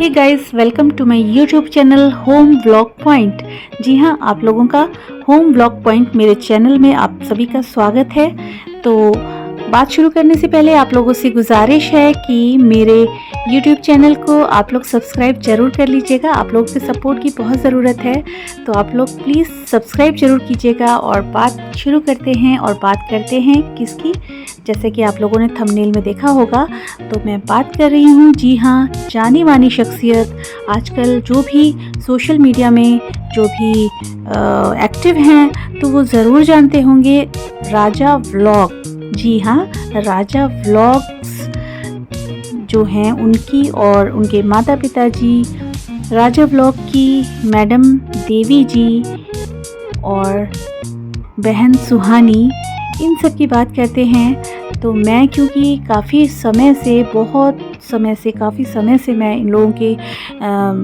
Hey guys, welcome to my YouTube channel home vlog point. जी हाँ, आप लोगों का होम व्लॉग पॉइंट मेरे चैनल में आप सभी का स्वागत है। तो बात शुरू करने से पहले आप लोगों से गुजारिश है कि मेरे यूट्यूब चैनल को आप लोग सब्सक्राइब ज़रूर कर लीजिएगा। आप लोगों के सपोर्ट की बहुत ज़रूरत है, तो आप लोग प्लीज़ सब्सक्राइब ज़रूर कीजिएगा। और बात शुरू करते हैं और बात करते हैं किसकी, जैसे कि आप लोगों ने थंबनेल में देखा होगा, तो मैं बात कर रही हूँ, जी हाँ, जानी मानी शख्सियत, आजकल जो भी सोशल मीडिया में जो भी एक्टिव हैं, तो वो ज़रूर जानते होंगे राजा व्लॉग। जी हाँ, राजा व्लॉग्स जो हैं उनकी और उनके माता पिता जी, राजा व्लॉग की मैडम देवी जी और बहन सुहानी, इन सब की बात करते हैं। तो मैं क्योंकि काफ़ी समय से मैं इन लोगों के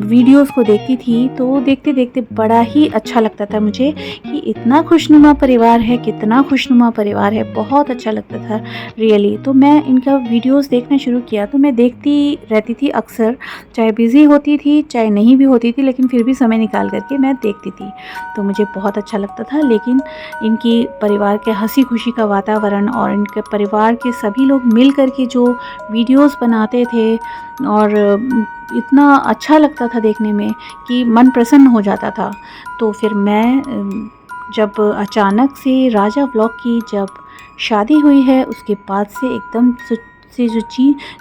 वीडियोस को देखती थी, तो देखते देखते बड़ा ही अच्छा लगता था मुझे कि इतना खुशनुमा परिवार है, कितना खुशनुमा परिवार है, बहुत अच्छा लगता था रियली। तो मैं इनका वीडियोस देखना शुरू किया, तो मैं देखती रहती थी अक्सर, चाहे बिज़ी होती थी चाहे नहीं भी होती थी, लेकिन फिर भी समय निकाल करके मैं देखती थी, तो मुझे बहुत अच्छा लगता था। लेकिन इनकी परिवार के हंसी खुशी का वातावरण और इनके परिवार के सभी लोग मिल कर के जो वीडियोस बनाते थे, और इतना अच्छा लगता था देखने में कि मन प्रसन्न हो जाता था। तो फिर मैं जब अचानक से राजा व्लॉग की जब शादी हुई है, उसके बाद से एकदम से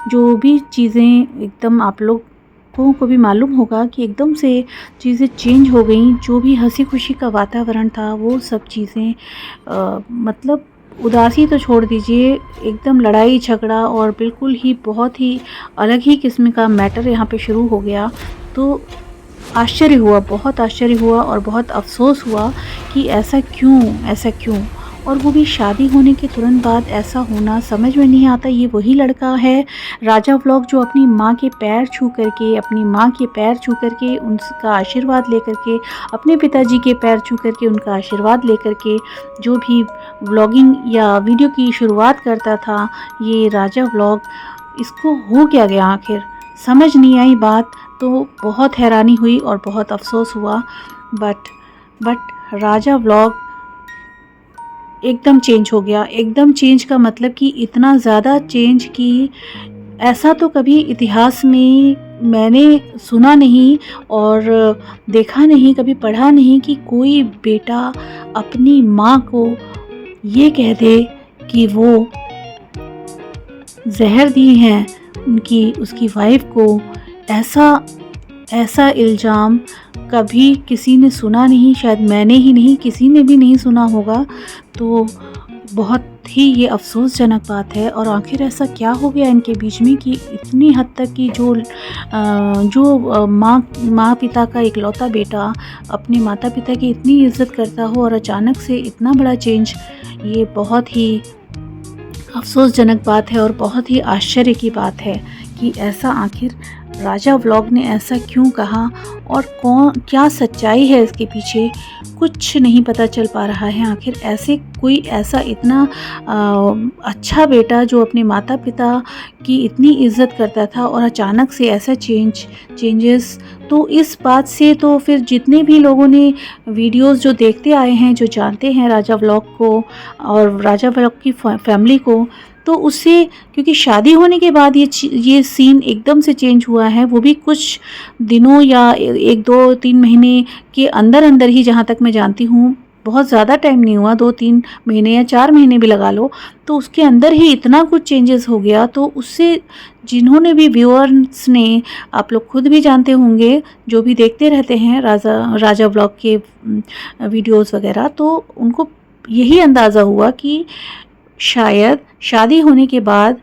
जो भी चीज़ें एकदम आप लोगों को भी मालूम होगा कि एकदम से चीज़ें चेंज हो गई। जो भी हंसी खुशी का वातावरण था, वो सब चीज़ें मतलब उदासी तो छोड़ दीजिए, एकदम लड़ाई झगड़ा और बिल्कुल ही बहुत ही अलग ही किस्म का मैटर यहाँ पे शुरू हो गया। तो आश्चर्य हुआ, बहुत आश्चर्य हुआ और बहुत अफ़सोस हुआ कि ऐसा क्यों। और वो भी शादी होने के तुरंत बाद ऐसा होना समझ में नहीं आता। ये वही लड़का है राजा व्लॉग जो अपनी माँ के पैर छू करके उनका आशीर्वाद लेकर के, अपने पिताजी के पैर छू करके उनका आशीर्वाद लेकर के जो भी व्लॉगिंग या वीडियो की शुरुआत करता था, ये राजा व्लॉग। इसको हो क्या गया आखिर, समझ नहीं आई बात। तो बहुत हैरानी हुई और बहुत अफसोस हुआ। बट राजा व्लॉग एकदम चेंज हो गया। एकदम चेंज का मतलब कि इतना ज़्यादा चेंज कि ऐसा तो कभी इतिहास में मैंने सुना नहीं और देखा नहीं, कभी पढ़ा नहीं कि कोई बेटा अपनी माँ को ये कह दे कि वो जहर दी हैं उसकी वाइफ को। ऐसा इल्ज़ाम कभी किसी ने सुना नहीं, शायद मैंने ही नहीं, किसी ने भी नहीं सुना होगा। तो बहुत ही ये अफ़सोसजनक बात है। और आखिर ऐसा क्या हो गया इनके बीच में कि इतनी हद तक कि जो माँ पिता का इकलौता बेटा अपने माता पिता की इतनी इज़्ज़त करता हो और अचानक से इतना बड़ा चेंज, ये बहुत ही अफ़सोसजनक बात है और बहुत ही आश्चर्य की बात है कि ऐसा आखिर राजा व्लॉग ने ऐसा क्यों कहा और क्या सच्चाई है इसके पीछे, कुछ नहीं पता चल पा रहा है। आखिर ऐसा इतना अच्छा बेटा जो अपने माता पिता की इतनी इज़्ज़त करता था और अचानक से ऐसा चेंजेस। तो इस बात से तो फिर जितने भी लोगों ने वीडियोस जो देखते आए हैं, जो जानते हैं राजा व्लॉग को और राजा व्लॉग की फैमिली को, तो उससे, क्योंकि शादी होने के बाद ये सीन एकदम से चेंज हुआ है, वो भी कुछ दिनों या 1-2-3 महीने के अंदर ही, जहाँ तक मैं जानती हूँ, बहुत ज़्यादा टाइम नहीं हुआ, 2-3 महीने या 4 महीने भी लगा लो, तो उसके अंदर ही इतना कुछ चेंजेस हो गया। तो उससे जिन्होंने भी व्यूअर्स ने, आप लोग खुद भी जानते होंगे जो भी देखते रहते हैं राजा व्लॉग के वीडियोस वगैरह, तो उनको यही अंदाज़ा हुआ कि शायद शादी होने के बाद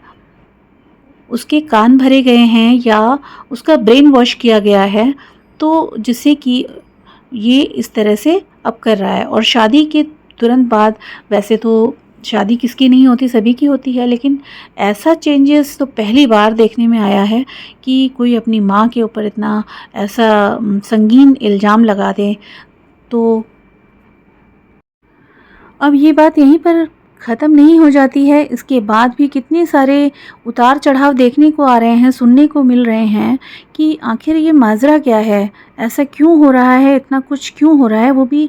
उसके कान भरे गए हैं या उसका ब्रेन वॉश किया गया है, तो जिससे कि ये इस तरह से अब कर रहा है। और शादी के तुरंत बाद, वैसे तो शादी किसकी नहीं होती, सभी की होती है, लेकिन ऐसा चेंजेस तो पहली बार देखने में आया है कि कोई अपनी माँ के ऊपर इतना ऐसा संगीन इल्ज़ाम लगा दे। तो अब ये बात यहीं पर ख़त्म नहीं हो जाती है। इसके बाद भी कितने सारे उतार चढ़ाव देखने को आ रहे हैं, सुनने को मिल रहे हैं कि आखिर ये माजरा क्या है, ऐसा क्यों हो रहा है, इतना कुछ क्यों हो रहा है, वो भी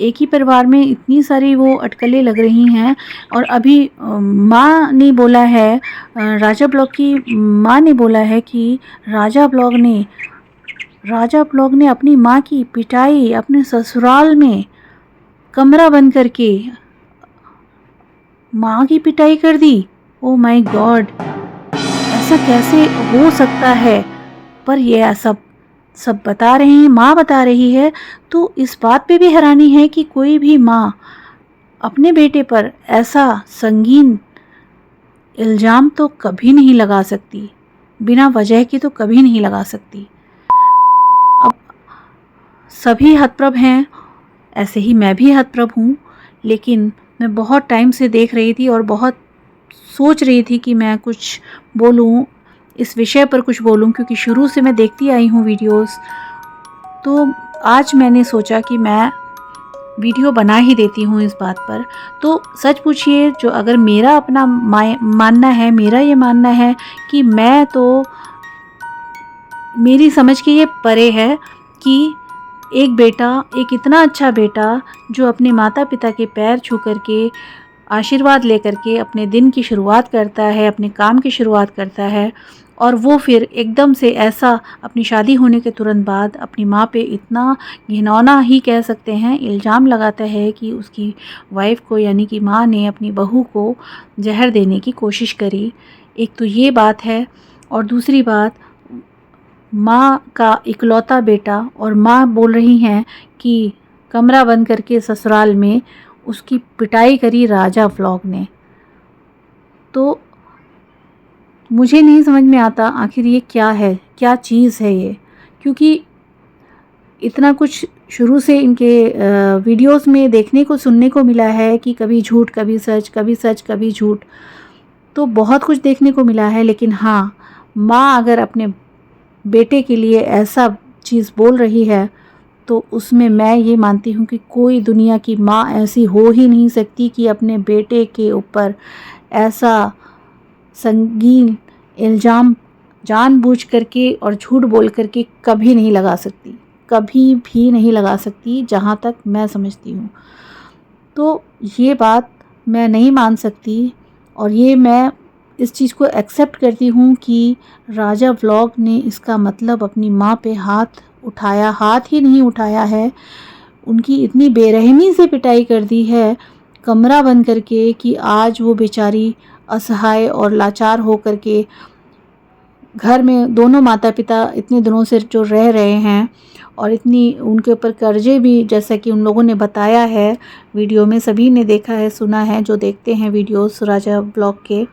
एक ही परिवार में इतनी सारी वो अटकलें लग रही हैं। और अभी माँ ने बोला है, राजा ब्लॉग की माँ ने बोला है कि राजा ब्लॉग ने अपनी माँ की पिटाई अपने ससुराल में कमरा बंद करके माँ की पिटाई कर दी। ओ माय गॉड, ऐसा कैसे हो सकता है। पर ये सब बता रहे हैं, माँ बता रही है, तो इस बात पे भी हैरानी है कि कोई भी माँ अपने बेटे पर ऐसा संगीन इल्ज़ाम तो कभी नहीं लगा सकती, बिना वजह की तो कभी नहीं लगा सकती। अब सभी हतप्रभ हैं, ऐसे ही मैं भी हतप्रभ हूँ, लेकिन मैं बहुत टाइम से देख रही थी और बहुत सोच रही थी कि मैं कुछ बोलूँ, इस विषय पर कुछ बोलूँ, क्योंकि शुरू से मैं देखती आई हूँ वीडियोस। तो आज मैंने सोचा कि मैं वीडियो बना ही देती हूँ इस बात पर। तो सच पूछिए, जो अगर मेरा अपना मानना है, मेरा ये मानना है कि मैं तो, मेरी समझ के ये परे है कि एक बेटा, एक इतना अच्छा बेटा जो अपने माता पिता के पैर छू करके आशीर्वाद लेकर के अपने दिन की शुरुआत करता है, अपने काम की शुरुआत करता है, और वो फिर एकदम से ऐसा अपनी शादी होने के तुरंत बाद अपनी माँ पे इतना घिनौना ही कह सकते हैं इल्ज़ाम लगाता है कि उसकी वाइफ को, यानी कि माँ ने अपनी बहू को जहर देने की कोशिश करी। एक तो ये बात है, और दूसरी बात, माँ का इकलौता बेटा, और माँ बोल रही हैं कि कमरा बंद करके ससुराल में उसकी पिटाई करी राजा व्लॉग ने। तो मुझे नहीं समझ में आता आखिर ये क्या है, क्या चीज़ है ये, क्योंकि इतना कुछ शुरू से इनके वीडियोस में देखने को, सुनने को मिला है कि कभी झूठ कभी सच, कभी सच कभी झूठ, तो बहुत कुछ देखने को मिला है। लेकिन हाँ, माँ अगर अपने बेटे के लिए ऐसा चीज़ बोल रही है तो उसमें मैं ये मानती हूँ कि कोई दुनिया की माँ ऐसी हो ही नहीं सकती कि अपने बेटे के ऊपर ऐसा संगीन इल्ज़ाम जानबूझ करके और झूठ बोल करके कभी नहीं लगा सकती, कभी भी नहीं लगा सकती, जहाँ तक मैं समझती हूँ। तो ये बात मैं नहीं मान सकती, और ये मैं इस चीज़ को एक्सेप्ट करती हूँ कि राजा व्लॉग ने इसका मतलब अपनी माँ पे हाथ उठाया, हाथ ही नहीं उठाया है, उनकी इतनी बेरहमी से पिटाई कर दी है कमरा बंद करके कि आज वो बेचारी असहाय और लाचार हो करके घर में, दोनों माता पिता इतने दिनों से जो रह रहे हैं, और इतनी उनके ऊपर कर्जे भी, जैसा कि उन लोगों ने बताया है वीडियो में, सभी ने देखा है, सुना है, जो देखते हैं वीडियोस राजा ब्लॉग के,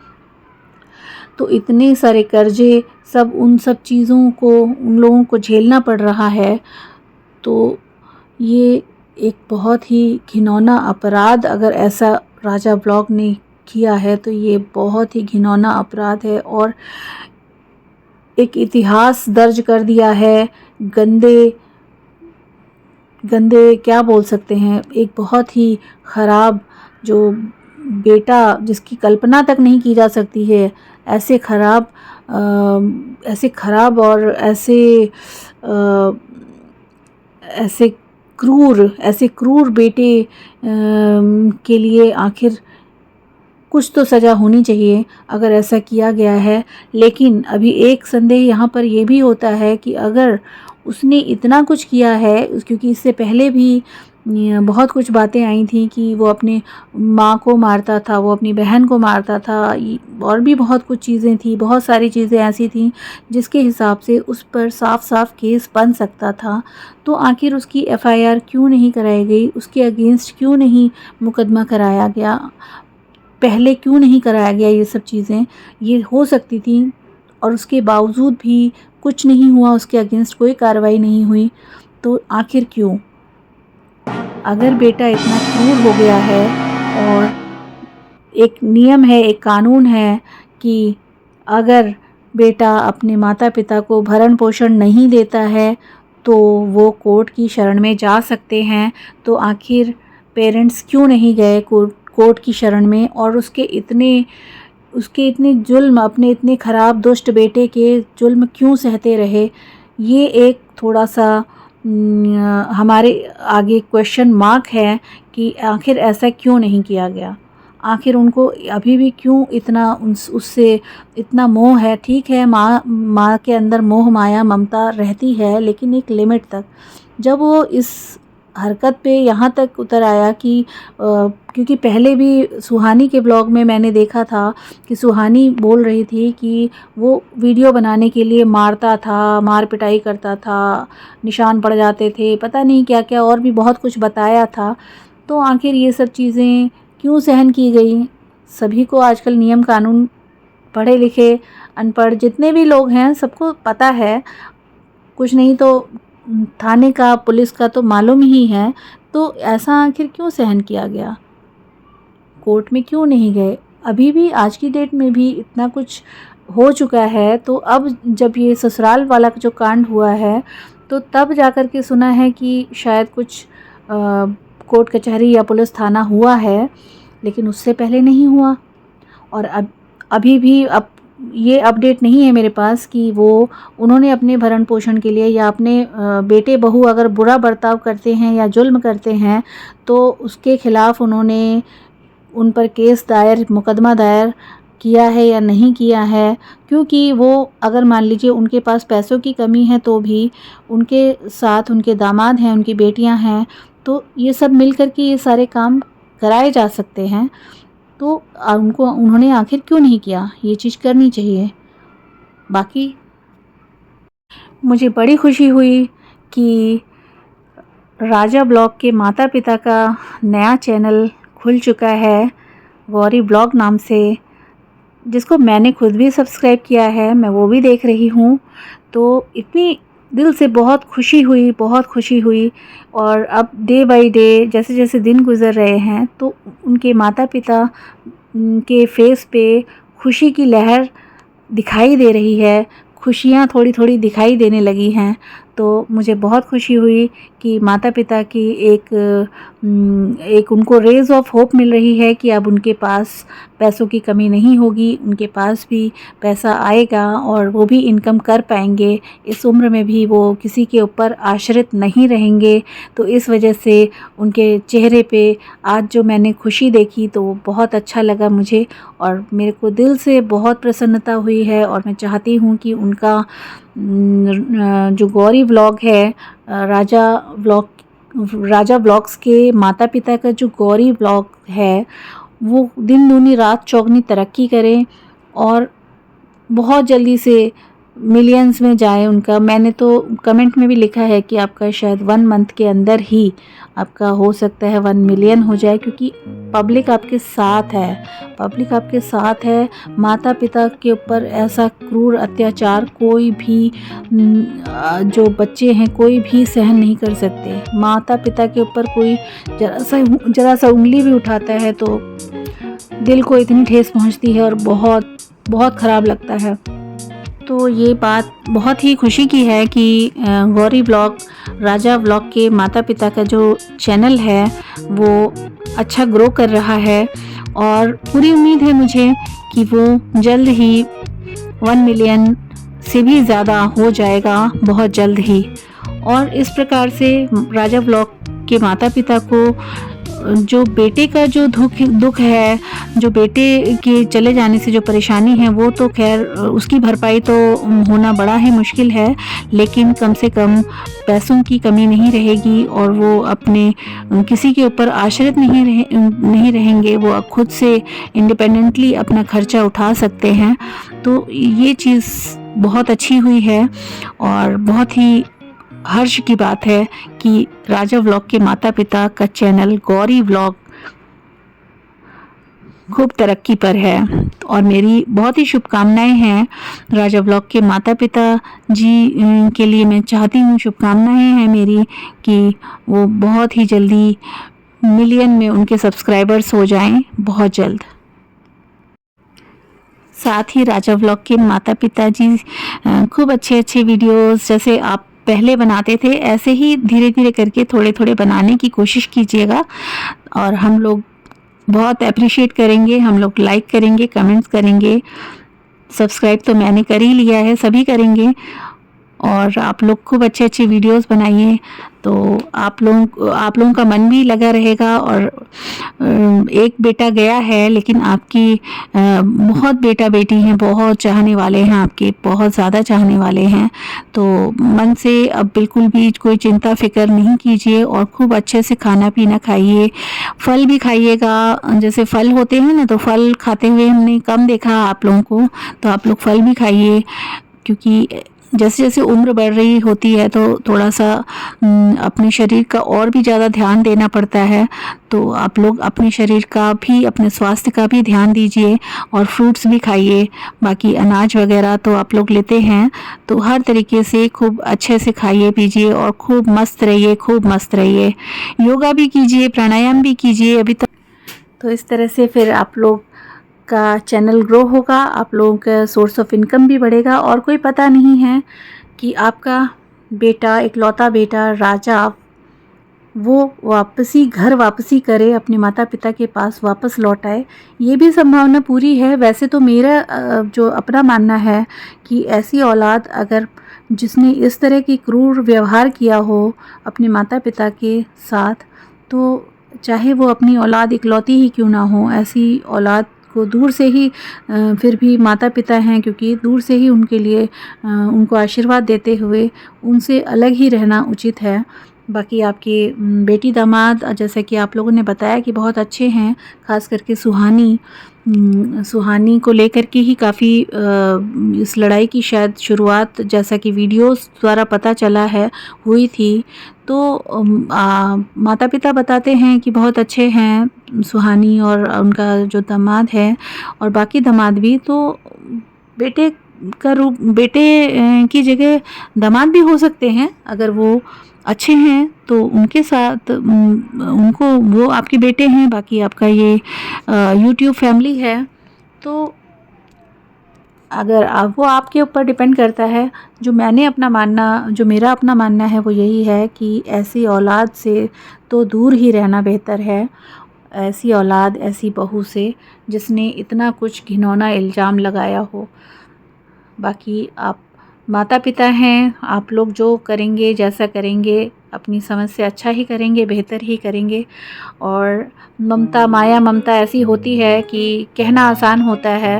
तो इतने सारे कर्जे, सब उन सब चीज़ों को उन लोगों को झेलना पड़ रहा है। तो ये एक बहुत ही घिनौना अपराध, अगर ऐसा राजा ब्लॉग ने किया है तो ये बहुत ही घिनौना अपराध है, और एक इतिहास दर्ज कर दिया है। गंदे गंदे क्या बोल सकते हैं, एक बहुत ही ख़राब, जो बेटा जिसकी कल्पना तक नहीं की जा सकती है, ऐसे ख़राब और ऐसे क्रूर बेटे के लिए आखिर कुछ तो सज़ा होनी चाहिए अगर ऐसा किया गया है। लेकिन अभी एक संदेह यहाँ पर ये भी होता है कि अगर उसने इतना कुछ किया है, क्योंकि इससे पहले भी बहुत कुछ बातें आई थी कि वो अपने माँ को मारता था, वो अपनी बहन को मारता था, और भी बहुत कुछ चीज़ें थी, बहुत सारी चीज़ें ऐसी थी जिसके हिसाब से उस पर साफ साफ केस बन सकता था। तो आखिर उसकी एफआईआर क्यों नहीं कराई गई, उसके अगेंस्ट क्यों नहीं मुकदमा कराया गया, पहले क्यों नहीं कराया गया, ये सब चीज़ें ये हो सकती थी, और उसके बावजूद भी कुछ नहीं हुआ, उसके अगेंस्ट कोई कार्रवाई नहीं हुई। तो आखिर क्यों? अगर बेटा इतना क्रूर हो गया है, और एक नियम है, एक कानून है कि अगर बेटा अपने माता पिता को भरण पोषण नहीं देता है तो वो कोर्ट की शरण में जा सकते हैं, तो आखिर पेरेंट्स क्यों नहीं गए कोर्ट कोर्ट की शरण में और उसके इतने जुल्म, अपने इतने ख़राब दुष्ट बेटे के जुल्म क्यों सहते रहे, ये एक थोड़ा सा हमारे आगे क्वेश्चन मार्क है कि आखिर ऐसा क्यों नहीं किया गया। आखिर उनको अभी भी क्यों इतना उससे इतना मोह है। ठीक है, माँ के अंदर मोह माया ममता रहती है, लेकिन एक लिमिट तक। जब वो इस हरकत पे यहाँ तक उतर आया कि क्योंकि पहले भी सुहानी के ब्लॉग में मैंने देखा था कि सुहानी बोल रही थी कि वो वीडियो बनाने के लिए मारता था, मार पिटाई करता था, निशान पड़ जाते थे, पता नहीं क्या क्या और भी बहुत कुछ बताया था। तो आखिर ये सब चीज़ें क्यों सहन की गई। सभी को आजकल नियम कानून, पढ़े लिखे अनपढ़ जितने भी लोग हैं, सबको पता है, कुछ नहीं तो थाने का पुलिस का तो मालूम ही है। तो ऐसा आखिर क्यों सहन किया गया, कोर्ट में क्यों नहीं गए। अभी भी आज की डेट में भी इतना कुछ हो चुका है, तो अब जब ये ससुराल वाला जो कांड हुआ है, तो तब जाकर के सुना है कि शायद कुछ कोर्ट कचहरी या पुलिस थाना हुआ है, लेकिन उससे पहले नहीं हुआ। और अभी भी अब ये अपडेट नहीं है मेरे पास कि वो उन्होंने अपने भरण पोषण के लिए या अपने बेटे बहू अगर बुरा बर्ताव करते हैं या जुल्म करते हैं, तो उसके खिलाफ उन्होंने उन पर केस दायर, मुकदमा दायर किया है या नहीं किया है। क्योंकि वो अगर मान लीजिए उनके पास पैसों की कमी है, तो भी उनके साथ उनके दामाद हैं, उनकी बेटियां हैं, तो ये सब मिल कर के ये सारे काम कराए जा सकते हैं। तो उन्होंने आखिर क्यों नहीं किया, ये चीज़ करनी चाहिए। बाकी मुझे बड़ी खुशी हुई कि राजा ब्लॉग के माता पिता का नया चैनल खुल चुका है, गौरी ब्लॉग नाम से, जिसको मैंने खुद भी सब्सक्राइब किया है, मैं वो भी देख रही हूँ। तो इतनी दिल से बहुत खुशी हुई। और अब डे बाय डे जैसे जैसे दिन गुज़र रहे हैं, तो उनके माता पिता के फेस पे खुशी की लहर दिखाई दे रही है, खुशियाँ थोड़ी थोड़ी दिखाई देने लगी हैं। तो मुझे बहुत खुशी हुई कि माता पिता की एक उनको रेज़ ऑफ होप मिल रही है कि अब उनके पास पैसों की कमी नहीं होगी, उनके पास भी पैसा आएगा और वो भी इनकम कर पाएंगे। इस उम्र में भी वो किसी के ऊपर आश्रित नहीं रहेंगे। तो इस वजह से उनके चेहरे पे आज जो मैंने खुशी देखी, तो वो बहुत अच्छा लगा मुझे और मेरे को दिल से बहुत प्रसन्नता हुई है। और मैं चाहती हूँ कि उनका जो गौरी व्लॉग है, राजा व्लॉग्स के माता पिता का जो गौरी व्लॉग है, वो दिन दूनी रात चौगनी तरक्की करें और बहुत जल्दी से मिलियंस में जाए उनका। मैंने तो कमेंट में भी लिखा है कि आपका शायद 1 मंथ के अंदर ही आपका हो सकता है 1 मिलियन हो जाए, क्योंकि पब्लिक आपके साथ है। माता पिता के ऊपर ऐसा क्रूर अत्याचार कोई भी जो बच्चे हैं कोई भी सहन नहीं कर सकते। माता पिता के ऊपर कोई जरा सा उंगली भी उठाता है तो दिल को इतनी ठेस पहुंचती है और बहुत बहुत ख़राब लगता है। तो ये बात बहुत ही खुशी की है कि गौरी ब्लॉग, राजा ब्लॉग के माता पिता का जो चैनल है वो अच्छा ग्रो कर रहा है। और पूरी उम्मीद है मुझे कि वो जल्द ही 1 मिलियन से भी ज़्यादा हो जाएगा, बहुत जल्द ही। और इस प्रकार से राजा ब्लॉग के माता पिता को जो बेटे का जो दुख है, जो बेटे के चले जाने से जो परेशानी है, वो तो खैर उसकी भरपाई तो होना बड़ा ही मुश्किल है, लेकिन कम से कम पैसों की कमी नहीं रहेगी और वो अपने किसी के ऊपर आश्रित नहीं रहेंगे। वो खुद से इंडिपेंडेंटली अपना खर्चा उठा सकते हैं। तो ये चीज़ बहुत अच्छी हुई है और बहुत ही हर्ष की बात है कि राजा व्लॉग के माता पिता का चैनल गौरी व्लॉग खूब तरक्की पर है। और मेरी बहुत ही शुभकामनाएं हैं राजा व्लॉग के माता पिता जी के लिए। मैं चाहती हूँ, शुभकामनाएं हैं मेरी कि वो बहुत ही जल्दी मिलियन में उनके सब्सक्राइबर्स हो जाएं, बहुत जल्द। साथ ही राजा व्लॉग के माता पिता जी खूब अच्छे वीडियोस जैसे आप पहले बनाते थे, ऐसे ही धीरे धीरे करके थोड़े थोड़े बनाने की कोशिश कीजिएगा और हम लोग बहुत अप्रिशिएट करेंगे, हम लोग लाइक करेंगे, कमेंट्स करेंगे। सब्सक्राइब तो मैंने कर ही लिया है, सभी करेंगे। और आप लोग खूब अच्छे-अच्छे वीडियोस बनाइए, तो आप लोगों का मन भी लगा रहेगा। और एक बेटा गया है, लेकिन आपकी बहुत बेटा-बेटी हैं, बहुत चाहने वाले हैं आपके, बहुत ज़्यादा चाहने वाले हैं। तो मन से अब बिल्कुल भी कोई चिंता फ़िक्र नहीं कीजिए और खूब अच्छे से खाना-पीना खाइए, फल भी खाइएगा। जैसे फल होते हैं ना, तो फल खाते हुए हमने कम देखा आप लोगों को, तो आप लोग फल भी खाइए, क्योंकि जैसे जैसे उम्र बढ़ रही होती है तो थोड़ा सा अपने शरीर का और भी ज़्यादा ध्यान देना पड़ता है। तो आप लोग अपने शरीर का भी, अपने स्वास्थ्य का भी ध्यान दीजिए और फ्रूट्स भी खाइए। बाकी अनाज वगैरह तो आप लोग लेते हैं, तो हर तरीके से खूब अच्छे से खाइए पीजिए और खूब मस्त रहिए, खूब मस्त रहिए। योगा भी कीजिए, प्राणायाम भी कीजिए अभी तक। तो इस तरह से फिर आप लोग का चैनल ग्रो होगा, आप लोगों का सोर्स ऑफ इनकम भी बढ़ेगा। और कोई पता नहीं है कि आपका बेटा, इकलौता बेटा राजा, वो वापसी करे, अपने माता पिता के पास वापस लौट आए, ये भी संभावना पूरी है। वैसे तो मेरा जो अपना मानना है कि ऐसी औलाद अगर जिसने इस तरह की क्रूर व्यवहार किया हो अपने माता पिता के साथ, तो चाहे वो अपनी औलाद इकलौती ही क्यों ना हो, ऐसी औलाद को दूर से ही फिर भी माता पिता हैं, क्योंकि दूर से ही उनके लिए उनको आशीर्वाद देते हुए उनसे अलग ही रहना उचित है। बाकी आपकी बेटी दामाद, जैसा कि आप लोगों ने बताया कि बहुत अच्छे हैं, ख़ास करके सुहानी को लेकर के ही काफ़ी इस लड़ाई की शायद शुरुआत, जैसा कि वीडियोस द्वारा पता चला है, हुई थी। तो माता पिता बताते हैं कि बहुत अच्छे हैं सुहानी और उनका जो दामाद है, और बाकी दामाद भी। तो बेटे की जगह दामाद भी हो सकते हैं, अगर वो अच्छे हैं तो उनके साथ उनको, वो आपके बेटे हैं। बाकी आपका ये यूट्यूब फैमिली है, तो अगर वो आपके ऊपर डिपेंड करता है। जो मेरा अपना मानना है वो यही है कि ऐसी औलाद से तो दूर ही रहना बेहतर है। ऐसी औलाद, ऐसी बहू से जिसने इतना कुछ घिनौना इल्ज़ाम लगाया हो। बाकी आप माता पिता हैं, आप लोग जो करेंगे, जैसा करेंगे, अपनी समझ से अच्छा ही करेंगे, बेहतर ही करेंगे। और माया ममता ऐसी होती है कि कहना आसान होता है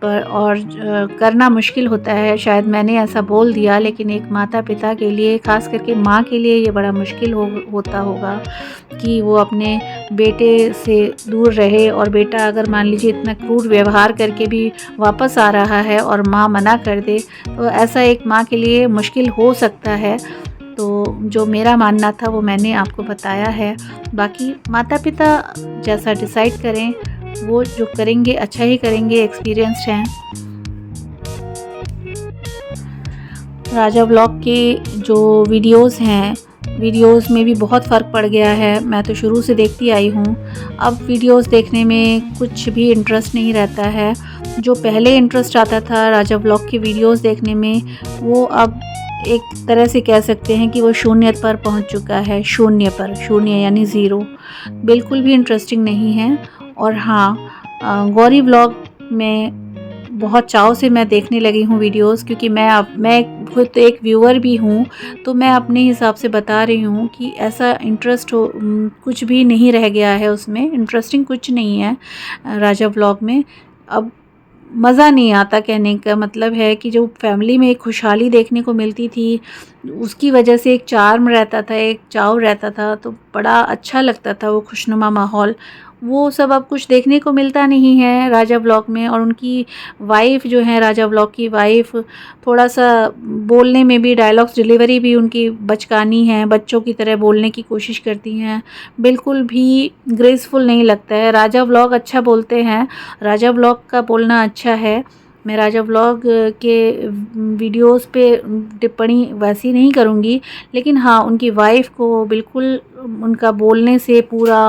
पर और करना मुश्किल होता है। शायद मैंने ऐसा बोल दिया, लेकिन एक माता पिता के लिए, ख़ास करके माँ के लिए ये बड़ा मुश्किल होता होगा कि वो अपने बेटे से दूर रहे। और बेटा अगर मान लीजिए इतना क्रूर व्यवहार करके भी वापस आ रहा है और माँ मना कर दे, तो ऐसा एक माँ के लिए मुश्किल हो सकता है। तो जो मेरा मानना था वो मैंने आपको बताया है। बाकी माता पिता जैसा डिसाइड करें, वो जो करेंगे अच्छा ही करेंगे, एक्सपीरियंस्ड हैं। राजा व्लॉग के जो वीडियोस हैं, वीडियोस में भी बहुत फ़र्क पड़ गया है। मैं तो शुरू से देखती आई हूँ, अब वीडियोस देखने में कुछ भी इंटरेस्ट नहीं रहता है। जो पहले इंटरेस्ट आता था राजा व्लॉग की वीडियोस देखने में, वो अब एक तरह से कह सकते हैं कि वो शून्य पर पहुँच चुका है। शून्य यानी ज़ीरो, बिल्कुल भी इंटरेस्टिंग नहीं है। और हाँ, गौरी व्लॉग में बहुत चाव से मैं देखने लगी हूँ वीडियोस, क्योंकि मैं खुद एक व्यूअर भी हूँ। तो मैं अपने हिसाब से बता रही हूँ कि ऐसा इंटरेस्ट कुछ भी नहीं रह गया है उसमें, इंटरेस्टिंग कुछ नहीं है राजा व्लॉग में। अब मज़ा नहीं आता, कहने का मतलब है कि जो फैमिली में एक खुशहाली देखने को मिलती थी, उसकी वजह से एक चार्म रहता था, एक चाव रहता था, तो बड़ा अच्छा लगता था वो खुशनुमा माहौल। वो सब अब कुछ देखने को मिलता नहीं है राजा व्लॉग में। और उनकी वाइफ़ जो है, राजा व्लॉग की वाइफ़, थोड़ा सा बोलने में भी, डायलॉग्स डिलीवरी भी उनकी बचकानी है, बच्चों की तरह बोलने की कोशिश करती हैं, बिल्कुल भी ग्रेसफुल नहीं लगता है। राजा व्लॉग अच्छा बोलते हैं, राजा व्लॉग का बोलना अच्छा है। मैं राजा व्लॉग के वीडियोस पे टिप्पणी वैसी नहीं करूँगी, लेकिन हाँ, उनकी वाइफ़ को बिल्कुल उनका बोलने से पूरा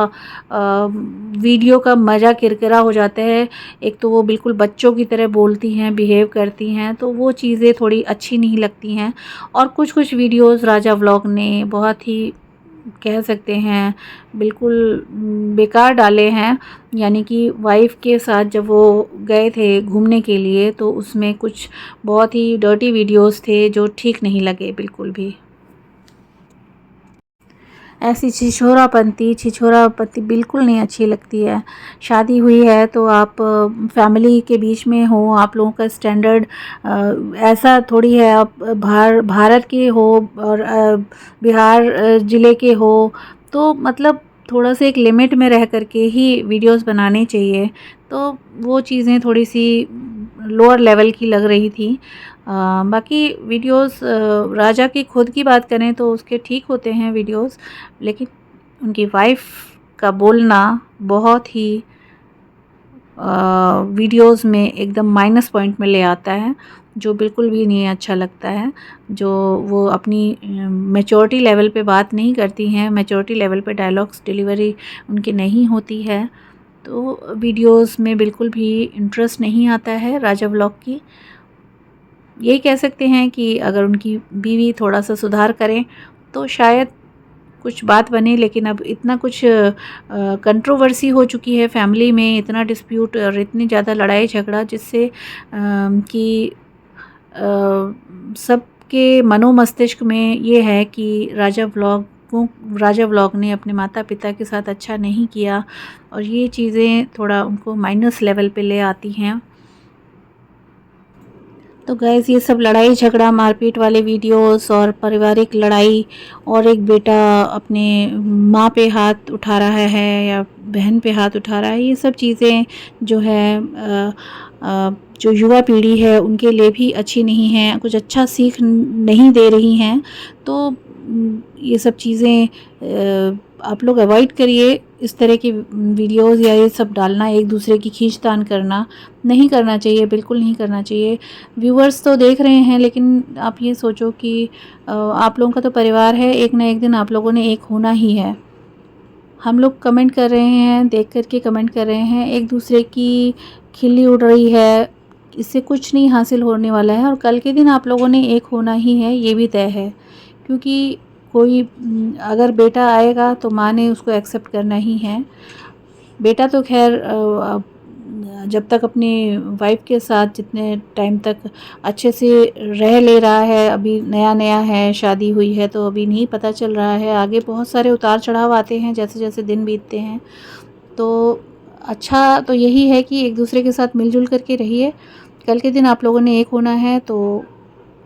वीडियो का मज़ा किरकिरा हो जाता है। एक तो वो बिल्कुल बच्चों की तरह बोलती हैं, बिहेव करती हैं, तो वो चीज़ें थोड़ी अच्छी नहीं लगती हैं। और कुछ वीडियोस राजा व्लॉग ने बहुत ही कह सकते हैं बिल्कुल बेकार डाले हैं। यानी कि वाइफ़ के साथ जब वो गए थे घूमने के लिए तो उसमें कुछ बहुत ही डर्टी वीडियोस थे जो ठीक नहीं लगे बिल्कुल भी। ऐसी छिछोरापंती बिल्कुल नहीं अच्छी लगती है। शादी हुई है तो आप फैमिली के बीच में हो, आप लोगों का स्टैंडर्ड ऐसा थोड़ी है आप भारत के हो और बिहार ज़िले के हो, तो मतलब थोड़ा सा एक लिमिट में रह कर के ही वीडियोस बनाने चाहिए। तो वो चीज़ें थोड़ी सी लोअर लेवल की लग रही थी। बाकी वीडियोस राजा की खुद की बात करें तो उसके ठीक होते हैं वीडियोस, लेकिन उनकी वाइफ़ का बोलना बहुत ही वीडियोस में एकदम माइनस पॉइंट में ले आता है, जो बिल्कुल भी नहीं अच्छा लगता है। जो वो अपनी मैच्योरिटी लेवल पे बात नहीं करती हैं, मैच्योरिटी लेवल पे डायलॉग्स डिलीवरी उनकी नहीं होती है, तो वीडियोस में बिल्कुल भी इंटरेस्ट नहीं आता है राजा व्लॉग की। यही कह सकते हैं कि अगर उनकी बीवी थोड़ा सा सुधार करें तो शायद कुछ बात बने, लेकिन अब इतना कुछ कंट्रोवर्सी हो चुकी है फैमिली में, इतना डिस्प्यूट और इतनी ज़्यादा लड़ाई झगड़ा जिससे कि सबके मनोमस्तिष्क में ये है कि राजा व्लॉग ने अपने माता पिता के साथ अच्छा नहीं किया और ये चीज़ें थोड़ा उनको माइनस लेवल पे ले आती हैं। तो गैस ये सब लड़ाई झगड़ा मारपीट वाले वीडियोस और पारिवारिक लड़ाई और एक बेटा अपने माँ पे हाथ उठा रहा है या बहन पे हाथ उठा रहा है, ये सब चीज़ें जो है जो युवा पीढ़ी है उनके लिए भी अच्छी नहीं हैं, कुछ अच्छा सीख नहीं दे रही हैं। तो ये सब चीज़ें आप लोग अवॉइड करिए। इस तरह की वीडियोस या ये सब डालना, एक दूसरे की खींचतान करना नहीं करना चाहिए, बिल्कुल नहीं करना चाहिए। व्यूअर्स तो देख रहे हैं, लेकिन आप ये सोचो कि आप लोगों का तो परिवार है, एक ना एक दिन आप लोगों ने एक होना ही है। हम लोग कमेंट कर रहे हैं, देख कर के कमेंट कर रहे हैं, एक दूसरे की खिल्ली उड़ रही है, इससे कुछ नहीं हासिल होने वाला है और कल के दिन आप लोगों ने एक होना ही है, ये भी तय है। क्योंकि कोई अगर बेटा आएगा तो माँ ने उसको एक्सेप्ट करना ही है। बेटा तो खैर जब तक अपनी वाइफ़ के साथ जितने टाइम तक अच्छे से रह ले रहा है, अभी नया-नया है, शादी हुई है तो अभी नहीं पता चल रहा है, आगे बहुत सारे उतार-चढ़ाव आते हैं जैसे-जैसे दिन बीतते हैं। तो अच्छा तो यही है कि एक दूसरे के साथ मिल-जुल करके रहिए। कल के दिन आप लोगों ने एक होना है तो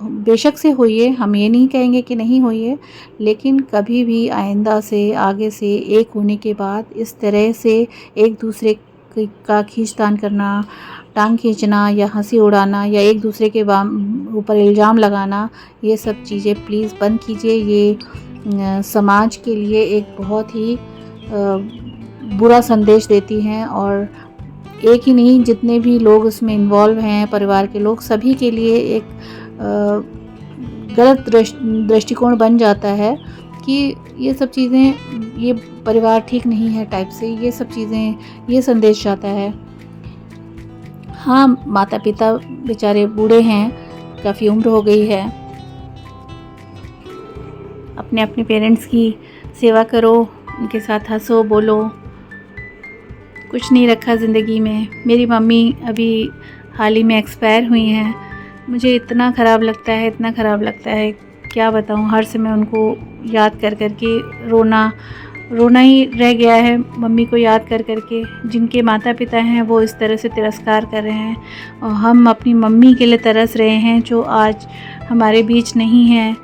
बेशक से होइए, हम ये नहीं कहेंगे कि नहीं होइए, लेकिन कभी भी आइंदा से आगे से एक होने के बाद इस तरह से एक दूसरे का खींचतान करना, टांग खींचना या हंसी उड़ाना या एक दूसरे के ऊपर इल्ज़ाम लगाना, ये सब चीज़ें प्लीज़ बंद कीजिए। ये समाज के लिए एक बहुत ही बुरा संदेश देती हैं और एक ही नहीं, जितने भी लोग इसमें इन्वॉल्व हैं, परिवार के लोग, सभी के लिए एक गलत दृष्टिकोण बन जाता है कि ये सब चीज़ें, ये परिवार ठीक नहीं है टाइप से, ये सब चीज़ें, ये संदेश जाता है। हाँ, माता पिता बेचारे बूढ़े हैं, काफ़ी उम्र हो गई है, अपने अपने पेरेंट्स की सेवा करो, उनके साथ हंसो बोलो, कुछ नहीं रखा ज़िंदगी में। मेरी मम्मी अभी हाल ही में एक्सपायर हुई हैं, मुझे इतना ख़राब लगता है, इतना ख़राब लगता है, क्या बताऊँ। हर समय उनको याद कर कर के रोना ही रह गया है, मम्मी को याद कर कर के। जिनके माता पिता हैं वो इस तरह से तिरस्कार कर रहे हैं और हम अपनी मम्मी के लिए तरस रहे हैं जो आज हमारे बीच नहीं हैं,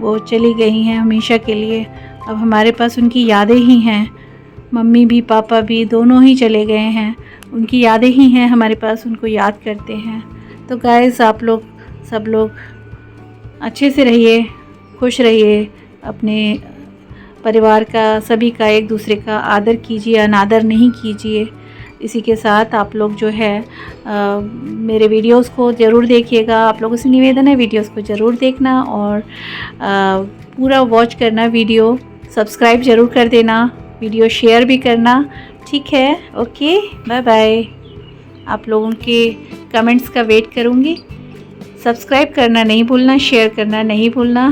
वो चली गई हैं हमेशा के लिए। अब हमारे पास उनकी यादें ही हैं, मम्मी भी पापा भी दोनों ही चले गए हैं, उनकी यादें ही हैं हमारे पास, उनको याद करते हैं। तो गाइस आप लोग सब लोग अच्छे से रहिए, खुश रहिए, अपने परिवार का, सभी का, एक दूसरे का आदर कीजिए, अनादर नहीं कीजिए। इसी के साथ आप लोग जो है मेरे वीडियोस को ज़रूर देखिएगा। आप लोगों से निवेदन है वीडियोस को ज़रूर देखना और पूरा वॉच करना, वीडियो सब्सक्राइब ज़रूर कर देना, वीडियो शेयर भी करना, ठीक है। Okay, bye bye. आप लोगों के कमेंट्स का वेट करूँगी। सब्सक्राइब करना नहीं भूलना, शेयर करना नहीं भूलना।